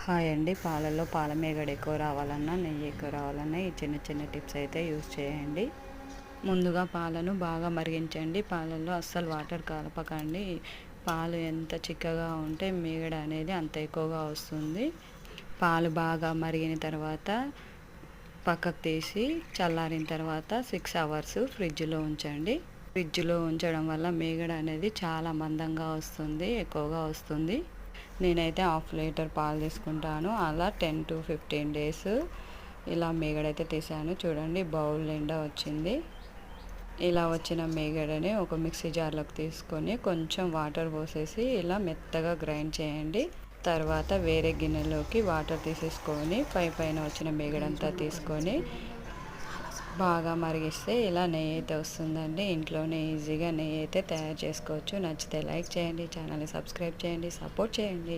Hi అండి. పాలల్లో పాలమీగడ ఎక్కువ రావాలన్నా, నెయ్యి ఎక్కువ రావాలన్నా ఈ చిన్న చిన్న టిప్స్ అయితే యూస్ చేయండి. ముందుగా పాలను బాగా మరిగించండి. పాలల్లో అస్సలు వాటర్ కలపకండి. పాలు ఎంత చిక్కగా ఉంటే మీగడ అనేది అంత ఎక్కువగా వస్తుంది. పాలు బాగా మరిగిన తర్వాత పక్కకు తీసి చల్లారిన తర్వాత 6 అవర్స్ ఫ్రిడ్జ్లో ఉంచండి. ఫ్రిడ్జ్లో ఉంచడం వల్ల మీగడ అనేది చాలా మందంగా వస్తుంది, ఎక్కువగా వస్తుంది. నేనైతే హాఫ్ లీటర్ పాలు తీసుకుంటాను. అలా 10 to 15 డేస్ ఇలా మీగడైతే తీసాను. చూడండి బౌల్ నిండా వచ్చింది. ఇలా వచ్చిన మీగడని ఒక మిక్సీ జార్లోకి తీసుకొని కొంచెం వాటర్ పోసేసి ఇలా మెత్తగా గ్రైండ్ చేయండి. తర్వాత వేరే గిన్నెలోకి వాటర్ తీసేసుకొని పైన వచ్చిన మీగడంతా తీసుకొని బాగా మరిగిస్తే ఇలా నెయ్యి అయితే వస్తుందండి. ఇంట్లోనే ఈజీగా నెయ్యి అయితే తయారు చేసుకోవచ్చు. నచ్చితే లైక్ చేయండి, ఛానల్ని సబ్స్క్రైబ్ చేయండి, సపోర్ట్ చేయండి.